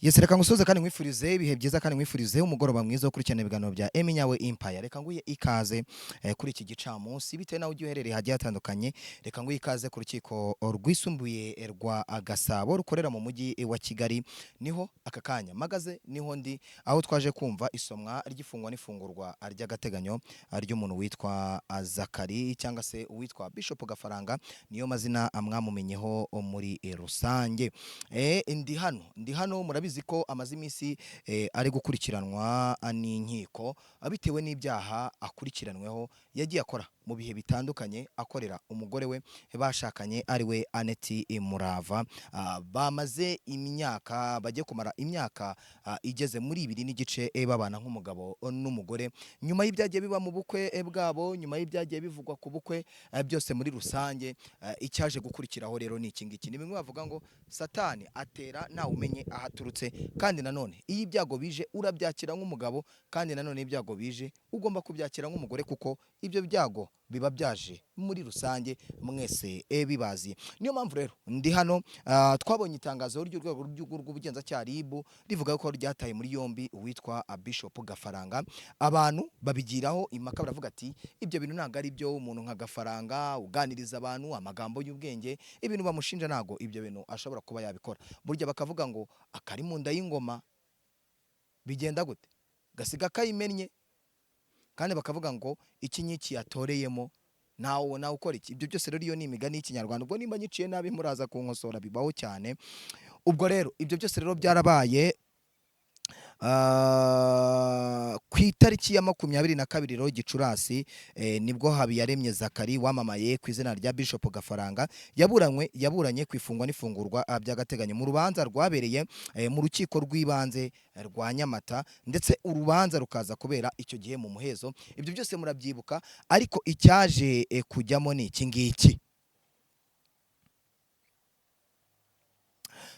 Yese reka ngusoze kandi nkwifurize ibihe byiza kandi nkwifurize umugoroba mwiza wo kurikirana ibiganiro bya Eminyawe Empire. Reka nguye ikaze kuri iki gicamunsi bitewe naho ugiye uherereye hagiye hatandukanye. Reka nguye ikaze ku rukiko rwisumbuye rwa Gasabo rukorera mu mujyi wa Kigali. Niho aka kanya magaze niho ndi aho twaje kumva isomwa ry'ifungwa n'ifungurwa ry'agateganyo ry'umuntu witwa Zakari cyangwa se uwitwa Bishop Gafaranga, niyo mazina amwamumenyeho muri rusange. Ndi hano murabizi ko amaze iminsi ari gukurikiranwa n'inkiko abitewe n'ibyaha akurikiranweho yagiye akora mu bihe bitandukanye akorera umugore we bashakanye ari we Annette Murava. Bamaze imyaka bagiye kumara imyaka igeze muri 2 n'igice babana nk'umugabo n'umugore. Nyuma y'ibyagiye biba mu bukwe bwabo, nyuma y'ibyagiye bivugwa ku bukwe byose muri rusange, icyaje gukurikiraho rero ni iki ngiki. Ni bimwe bavuga ngo Satani atera ntawe umenye ahaturutse, kandi nanone iyo ibyago bije urabyakira nk'umugabo, kandi nanone ibyago bije ugomba kubyakira nk'umugore, kuko ibyo byago biba byaje muri rusange mwese bibazi. Niyo mpamvu rero ndi hano, twabonye itangazo ry'urwego rw'ubugenzacyaha RIB rivuga ko ryataye muri yombi uwitwa Bishop Gafaranga. Abantu babigiraho impaka baravuga ati ibyo bintu ntago ari byo, umuntu nka Gafaranga uganiriza abantu amagambo y'ubwenge, ibintu bamushinja ntago ibyo bintu ashobora kuba yabikora. Burya bakavuga ngo akari mu nda y'ingoma bigenda gute gasiga kayimennye, kandi bakavuga ngo iki nyiki yatoreyemo nawe ukora iki. Ibyo byose rero iyo ni imigani y'ikinyarwanda, ubwo nimba nyiciye nabi muraza kunkosora, bibaho cyane. Ubwo rero ibyo byose rero byarabaye ku itariki ya 22 Gicurasi, nibwo Habiyaremye Zakari wamamaye ku izina rya Bishop Gafaranga yaburanye ku ifungwa n'ifungurwa by'agateganyo mu rubanza rwabereye mu rukiko rw'ibanze rwa Nyamata, ndetse urubanza rukaza kubera icyo gihe mu muhezo. Ibyo byose murabyibuka, ariko icyaje kujyamo ni iki ngiki.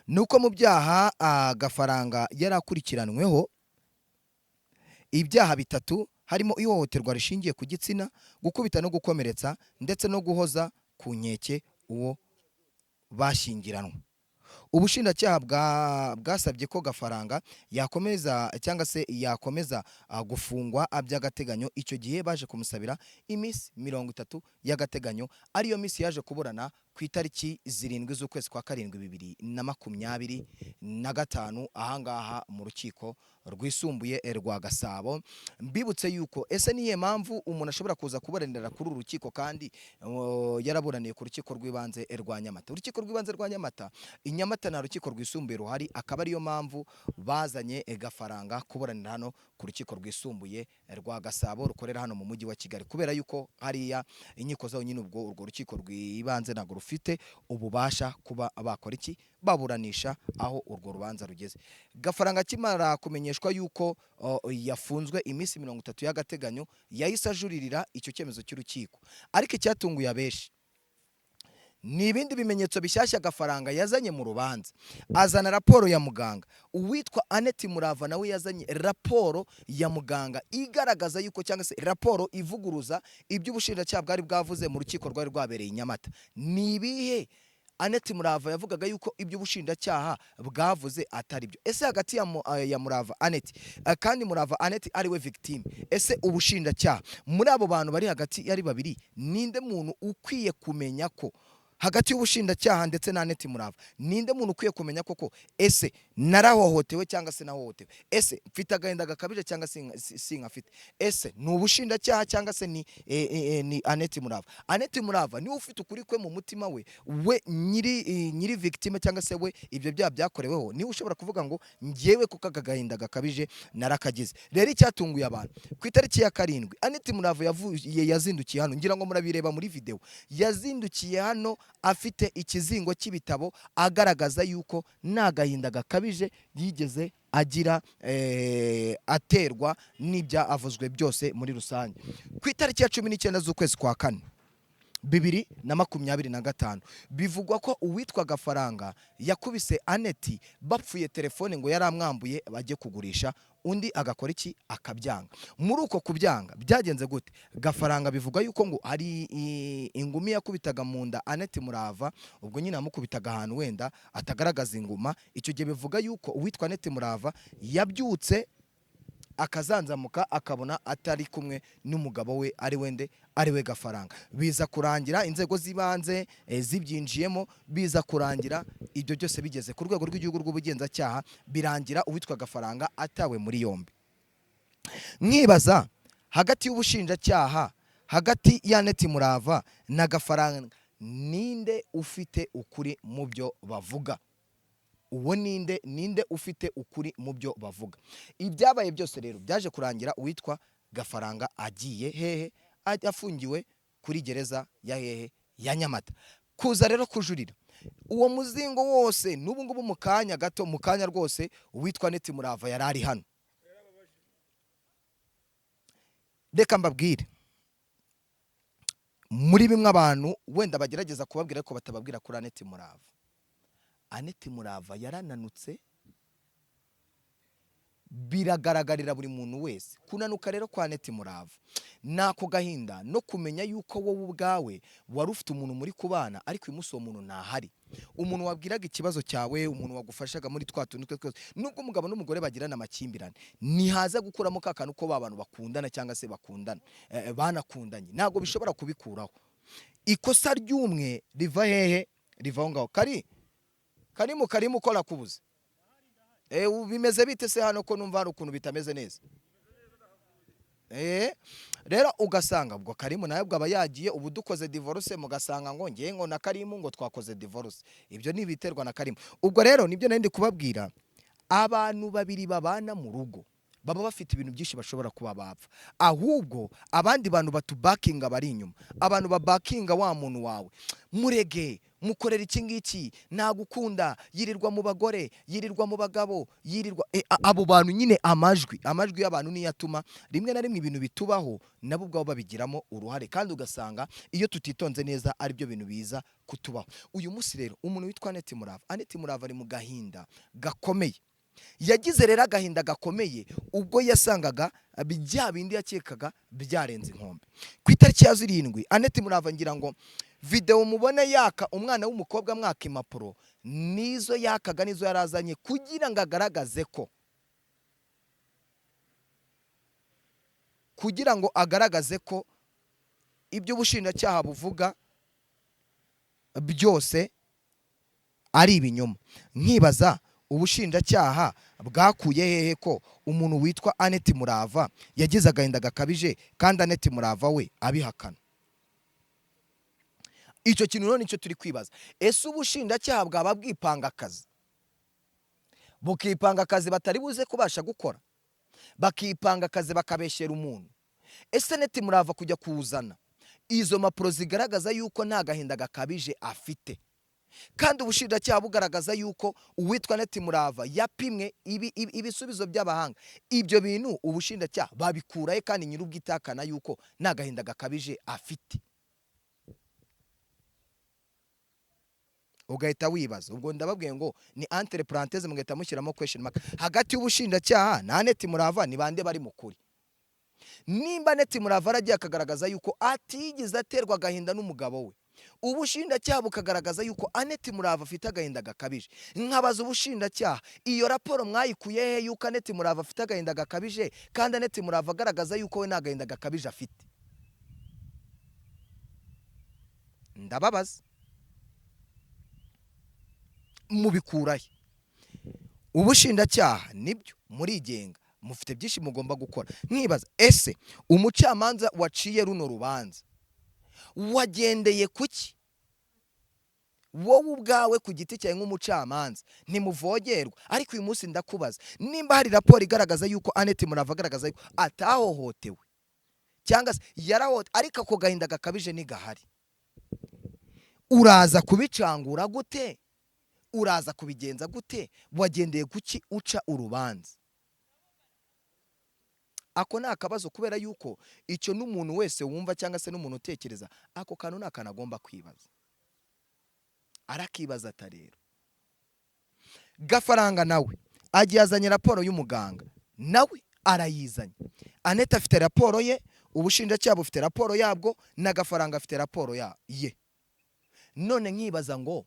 Nuko mu byaha Gafaranga yarakurikiranweho ibyaha 3, harimo ihohoterwa rishingiye ku gitsina, gukubita no gukomeretsa, ndetse no guhoza ku nkeke uwo bashyingiranwa. Ubushinjacyaha bwasabye ko Gafaranga yakomeza cyangwa se yakomeza gufungwa by'agateganyo. Icyo gihe baje kumusabira iminsi 30 y'agateganyo, ariyo minsi yaje kuburana ku itariki 7 z'ukwezi kwa 7 2025 ahangaha mu rukiko rwisumbuye rwa Gasabo. Mbibutse yuko ese niye mpamvu umuntu ashobora kuza kuburanira kuri uru rukiko kandi yaraburaniye ku rukiko rw'ibanze rwa Nyamata. Urukiko rw'ibanze rwa Nyamata, Nyamata na rukiko rwisumbuye ruhari, akaba ariyo mpamvu bazanye Gafaranga kuburanira hano ku rukiko rwisumbuye rwa Gasabo rukorera hano mu mujyi wa Kigali, kubera yuko hariya inkiko zawo nyine ubwo urwo rukiko rw'ibanze ntago rufite ububasha kuba bakora iki, baburanisha aho urwo rubanza rugeze. Gafaranga kimara kumenyeshwa yuko yafunzwe iminsi 30 y'agateganyo, yahise ajuririra icyo cyemezo cy'urukiko. Ariko icyatunguye abeshi ni ibindi bimenyetso bishyashya Gafaranga yazanye mu rubanza. Azana raporo ya muganga, uwitwa Annette Murava nawe yazanye raporo ya muganga igaragaza yuko, cyangwa se raporo ivuguruza iby'ubushinjacyaha bwari bwavuze mu rukiko rwari rwabereye i Nyamata. Ni ibihe Annette Murava yavugaga yuko iby'ubushinjacyaha bwavuze atari byo? Ese hagati ya Murava Annette kandi Murava Annette ari we victime, ese ubushinjacyaha muri abo bantu bari hagati yari babiri, ninde muntu ukwiye kumenya ko hagati y'ubushinjacyaha ndetse na Annette Murava, ninde muntu ukwiye kumenya koko ese narahohotewe cyangwa se nahohotewe? Ese mfite agahinda gakabije cyangwa sinkafite? Ese ni ubushinjacyaha cyangwa se ni Annette Murava? Annette Murava niwe ufite ukuri kwe mu mutima we nyiri victime cyangwa se we ibyo byaha byakoreweho, niwe ushobora kuvuga ngo ngiyewe kuko agahinda gakabije narakagize. Rero icyatunguye abantu, ku itariki ya 7 Annette Murava yazindukiye hano, ngira ngo murabireba muri video, yazindukiye hano afite ikizingo cy'ibitabo agaragaza yuko nta gahinda gakabije yigeze agira aterwa n'ibya avuzwe byose muri rusange. Ku itariki ya 19 z'ukwezi kwa 4 2025 bivugwa ko uwitwa Gafaranga yakubise Annette bapfuye telefone ngo yaramwambuye bajye kugurisha undi agakora iki, akabyanga. Muri uko kubyanga byagenze gute? Gafaranga bivuga yuko ngo hari ingumi yakubitaga mu nda Annette Murava, ubwo nyine amukubitaga ahantu wenda atagaragaza inguma. Icyo gihe bivuga yuko uwitwa Annette Murava yabyutse akazanzamuka akabona atari kumwe n'umugabo we ari wende ari we Gafaranga. Biza kurangira inzego z'ibanze zibyinjiyemo, biza kurangira ibyo byose bigeze ku rwego rw'igihugu rw'ubugenzacyaha, birangira uwitwa Gafaranga atawe muri yombi. Mwibaza hagati y'ubushinjacyaha, hagati ya Annette Murava na Gafaranga, ninde ufite ukuri mu byo bavuga? Uwo ninde ufite ukuri mu byo bavuga? Ibyabaye byose rero byaje kurangira uwitwa Gafaranga agiye hehe, afungiwe kuri gereza ya hehe, ya Nyamata. Kuza rero kujurira uwo muzingo wose, n'ubu ngubu mu kanya gato, mu kanya rwose uwitwa Annette Murava yari ari hano. Reka mbabwire, muri bimwe abantu wenda bagerageza kubabwira ko batababwira kuri Annette Murava. Annette Murava yarananutse, biragaragarira buri muntu wese. Kunanuka rero kwa Annette Murava nako gahinda no kumenya yuko wowe ubwawe wari ufite umuntu muri kubana, ariko uyu munsi uwo muntu ntahari. Umuntu wabwiraga ikibazo cyawe, umuntu wagufashaga muri twa tuntu twose, nubwo umugabo n'umugore bagirana amakimbirane, ntihaza gukuramo ka kantu ko babantu bakundana cyangwa se bakundana banakundanye, ntabwo bishobora kubikuraho. Ikosa ry'umwe riva hehe? Riva aho ngaho. Karimu ukora kubuze. Bimeze bite se hano ko numva hari ukuntu bitameze neza? Rero ugasanga ubwo Karimu nawe bwaba yagiye, ubu dukoze divorce mugasanga ngo ngiye ngo na Karimu ngo twakoze divorce. Ibyo nibiterwa na Karimu. Ubwo rero nibyo nandi kubabwira, abantu babiri babana mu rugo baba bafite ibintu byinshi bashobora kuba bapfa, ahubwo abandi bantu batubakinga bari inyuma, abantu babakinga wa muntu wawe, murege mukorera iki ngiki, nagukunda, yirirwa mu bagore, yirirwa mu bagabo, yirirwa abo bantu nyine, amajwi y'abantu niyo atuma rimwe na rimwe ibintu bitubaho nabo ubwabo babigiramo uruhare, kandi ugasanga iyo tutitonze neza ari byo bintu biza kutubaho. Uyu munsi rero umuntu witwa Annette Murava ari mu gahinda gakomeye. Yagize rero agahinda gakomeye ubwo yasangaga bya bindi yakekaga byarenze inkombe. Ku itariki ya 7 Annette Murava, ngira ngo video mubone yaka umwana w'umukobwa mwaka impapuro, nizo yakaga, nizo yarazanye kugira ngo agaragaze ko ibyo ubushinjacyaha buvuga byose ari ibinyoma. Nkibaza ubushinjacyaha bwakuye hehe ko umuntu witwa Annette Murava yagize agahinda gakabije kandi Annette Murava we abihakana? Icyo kintu none nicyo turi kwibaza. Ese ubushinjacyaha bwaba bwipanga akazi, bukipanga akazi batari buze kubasha gukora, bakipanga akazi bakabeshyera umuntu? Ese Annette Murava kujya kuzana izo mpapuro zigaragaza yuko nta gahinda gakabije afite, kandi ubushinjacyaha bugaragaza yuko uwitwa Annette Murava yapimwe ibisubizo by'abahanga, ibyo bintu ubushinjacyaha babikurahe kandi nyir'ubwitakana yuko nta gahinda gakabije afite? Ugahita wibaza. Ubwo ndababwiye ngo ni entre parenthèses mugahita mushyiramo question mark. Hagati y'ubushinjacyaha na Annette Murava ni bande bari mukuri? Nimba Annette Murava aragiye akagaragaza yuko atigeze aterwa agahinda n'umugabo we, ubushinjacyaha bukagaragaza yuko Annette Murava afite agahinda gakabije, nkabaza ubushinjacyaha, iyo raporo mwayikuye he yuko Annette Murava afite agahinda gakabije kandi Annette Murava agaragaza yuko we nta gahinda gakabije afite? Ndababaza, mubikurahe? Ubushinjacyaha nibyo murigenga, mufite byinshi mugomba gukora. Nkibaza, ese umucamanza waciye runo rubanza wagendeye kuki? Wowe ubwawe ku giti cyawe nk'umucamanza ntimuvogerwa, ariko uyu munsi ndakubaza, nimba hari raporo igaragaza yuko Annette Murava agaragaza yuko atahohotewe cyangwa se yarahote, ariko ako gahinda gakabije ntigahari, uraza kubicangura gute? Uraza kubigenza gute? Wagendeye kuki uca urubanza? Ako ni akabazo, kubera yuko icyo n'umuntu wese wumva cyangwa se n'umuntu utekereza ako kantu ni akantu agomba kwibaza. Arakibaza atarero. Gafaranga nawe agiye azanye raporo y'umuganga, nawe arayizanye. Anete afite raporo ye, ubushinjacyaha bufite raporo yabwo, n'agafaranga afite raporo ye. None nkibaza ngo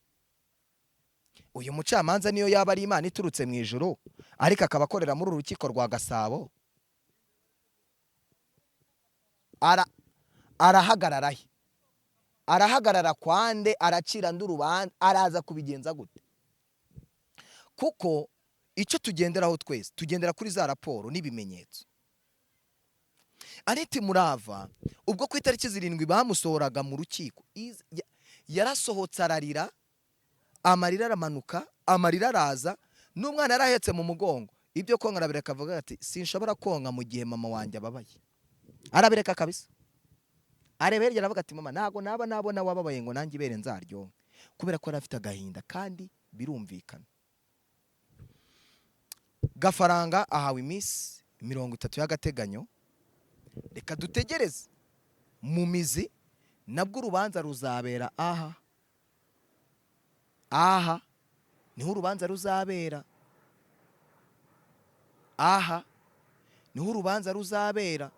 uyu mucamanza niyo yaba ari Imana iturutse mu ijuru ariko akaba akorera muri uru rukiko rwa Gasabo, arahagarara he? Arahagarara kwande? Aracira ndurubanza? Araza kubigenza gute? Kuko icyo tugenderaho twese tugendera kuri za raporo n'ibimenyetso. Anete Murava ubwo ku itariki 7 bamusohoraga mu rukiko yarasohotse ararira, amarira aramanuka, amarira araza, n'umwana yarahetse mu mugongo. Ibyo konka arabireka avuga ati sinshobora konka mu gihe mama wanjye ababaye. Arabireka kabisa. Arebera aravuga ati mama ntago nabona wababaye ngo nanjye ibere nzaryo, kubera ko arafite agahinda kandi birumvikana. Gafaranga ahawe iminsi 30 y'agateganyo. Reka dutegereze mu mizi, nabwo urubanza ruzabera aha niho urubanza ruzabera, niho urubanza ruzabera.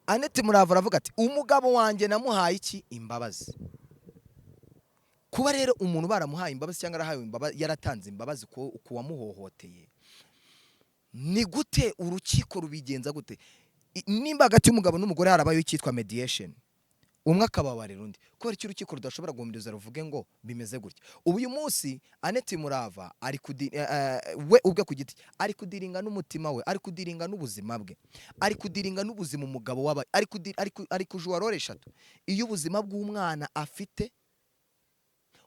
Anete Murava aravuga ati umugabo wanjye namuhaye iki? Imbabazi. Kuba rero umuntu baramuhaye imbabazi cyangwa arahaye imbabazi, yaratanze imbabazi ku wamuhohoteye, ni gute urukiko rubigenza gute? Nimba hagati y'umugabo n'umugore harabayo icyitwa mediation, umwe akababarira undi, kubera iki urukiko rudashobora guhumiriza ruvuge ngo bimeze gutya? Ubu uyu munsi Anete Murava we ubwe ku giti ari kudiringa n'umutima we, ari kudiringa n'ubuzima bwe, ari kudiringa n'ubuzima umugabo waba, ari kujura role 3. Iyo ubuzima bw'umwana afite,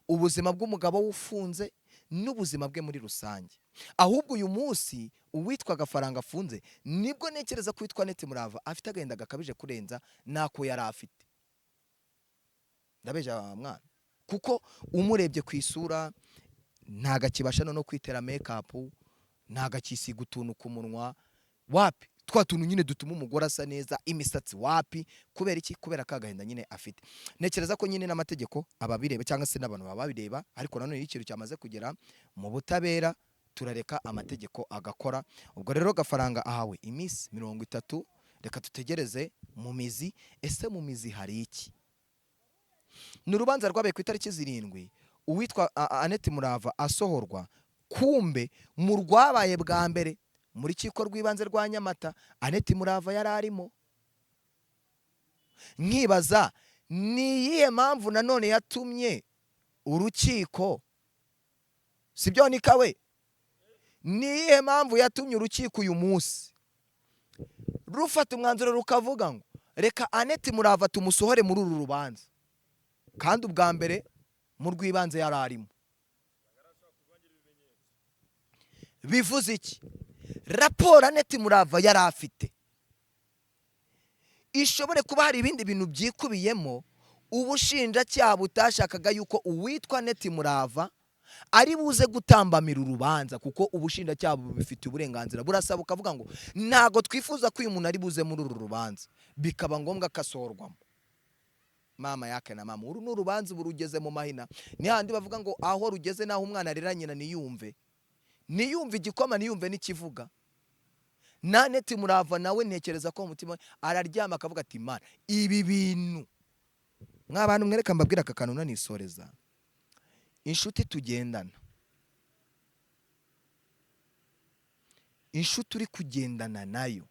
ubuzima bw'umugabo ufunze, n'ubuzima bwe muri rusange. Ahubwo uyu munsi uwitwa Gafaranga afunze nibwo nekereza ko witwa Anete Murava afite agahinda gakabije kurenza nako yari afite. Ndabeje mwana, kuko umurebye ku isura ntago akibasha no kwitera make up, ntago akisiga utuntu ku munwa, wapi twa tuntu nyine dutuma umugore asa neza, imisatsi wapi. Kubera iki? Kubera kagahinda nyine afite. Nekereza ko nyine n'amategeko ababireba cyangwa se n'abantu babireba, ariko nanone ikintu cyamaze kugera mu butabera turareka amategeko agakora. Ubwo rero Gafaranga ahawe iminsi 30. Reka tutegereze mu mizi. Ese mu mizi hari iki? N'urubanza rwabaye ku itariki 7 uwitwa Anete Murava asohorwa, kumbe mu rwabaye bwa mbere muri rukiko rw'ibanze rwa Nyamata Anete Murava yararimo. Nkibaza ni iyihe mpamvu nanone yatumye urukiko, sibyo nikawe, ni iyihe mpamvu yatumye urukiko uyu munsi rufata umwanzuro rukavuga ngo reka Anete Murava tumusohore muri uru rubanza, kandi ubwa mbere mu rw'ibanze yararimo? Bivuze iki? Raporo Anete Murava yari afite ishobore kuba hari ibindi bintu byikubiyemo ubushinjacyaha butashakaga yuko uwitwa Anete Murava ari buze gutambamira urubanza, kuko ubushinjacyaha bubifitiye uburenganzira. Burasaba ukavuga ngo ntago twifuza ko uyu muntu ari buze muri uru rubanza, bikaba ngombwa kasorwamo. Mama yake na mama, uru n'urubanza burugeze mu mahina. Ni handi bavuga ngo aho rugeze naho umwana arera nyina niyumve igikoma, niyumve n'ikivuga. Na Anete Murava nawe ntekereza ko umutima araryama akavuga ati Imana, ibi bintu mw'abantu mwereka mbabwira aka kantu nanisoreza. Inshuti tugendana, inshuti uri kugendana nayo,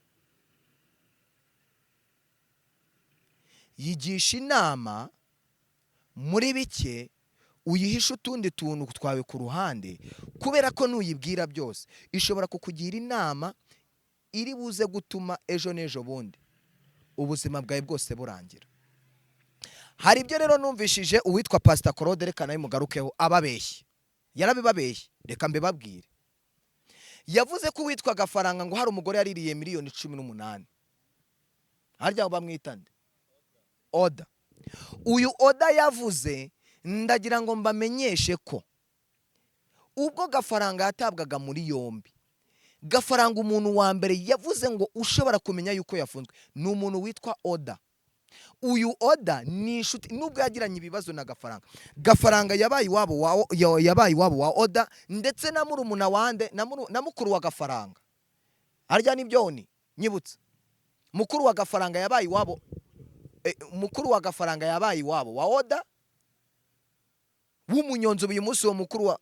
yigisha inama muri bike, uyihisha utundi tuntu twawe ku ruhande, kubera ko nuyibwira byose ishobora kukugira inama iri buze gutuma ejo n'ejo bundi ubuzima bwawe bwose burangira. Hari ibyo rero numvishije uwitwa Pastor Claude, reka nawe mugarukeho, ababeshye, yarabibabeshye. Reka mbibabwire, yavuze ko uwitwa Gafaranga ngo hari umugore yaririye miliyoni 18. Harya bamwitande Oda. Uyu Oda yavuze, ndagira ngo mbamenyeshe ko ubwo Gafaranga yatabwaga muri yombi, Gafaranga umuntu wa mbere yavuze ngo ushobora kumenya yuko yafunzwe ni umuntu witwa Oda. Uyu Oda ni inshuti, nubwo yagiranye ibibazo na Gafaranga, Gafaranga yabaye iwabo wa Oda, ndetse na murumuna wande na mukuru wa Gafaranga arya n'ibyoni nyibutsa mukuru wa gafaranga yabaye iwabo mukuru wa gafaranga yabaye iwabo wa Oda w'umunyonzi uyu munsi wo mukuru wa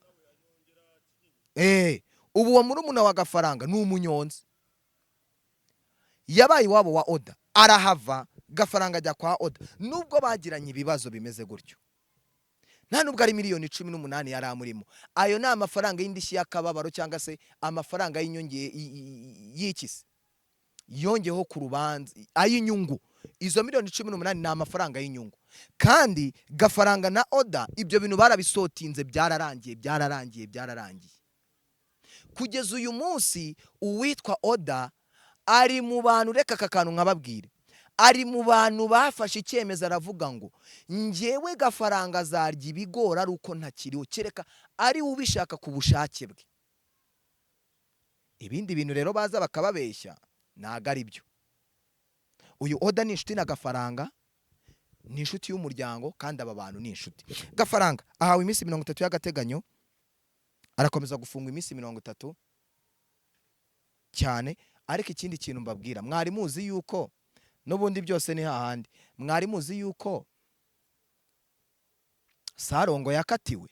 ubu wa murumuna wa gafaranga ni umunyonzi yabaye iwabo wa Oda arahava gafaranga ajya kwa Oda nubwo bagiranye ibibazo bimeze gutyo nta nubwo ari miliyoni 18 yari amurimo ayo ni amafaranga y'indishyi y'akababaro cyangwa se amafaranga y'inyongeye y'ikisi yongeho ku rubanza ay'inyungu izo miliyoni 18 ni amafaranga y'inyungu kandi gafaranga na Oda ibyo bintu barabisotinze byararangiye kugeza uyu munsi uwitwa Oda ari mu bantu reka kakantu nkababwire ari mu bantu bafashe icyemezo aravuga ngo njyewe gafaranga zarya ibigora ari uko ntakiriho kereka ari ubishaka ku bushake bwe ibindi bintu rero baza bakababeshya naga ari byo uyu Oda ni inshuti na gafaranga ni inshuti y'umuryango kandi aba bantu ni inshuti gafaranga ahawe iminsi 30 y'agateganyo arakomeza gufungwa iminsi 30 cyane ariko ikindi kintu mbabwira mwari muzi yuko n'ubundi byose ni hahandi mwari muzi yuko Sarongo yakatiwe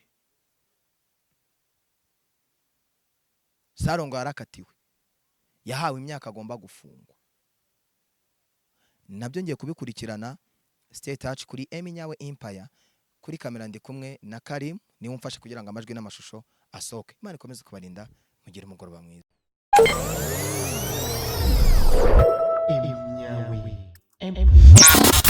Sarongo yarakatiwe yahawe imyaka agomba gufungwa nabyo ngiye kubikurikirana Stay Touch kuri Eminyawe Empire kuri kamera ndi kumwe na Karim ni umfashe kugira ngo amajwi n'amashusho asoke Imana ikomeze kubarinda mugire umugoroba mwiza Eminyawe Empire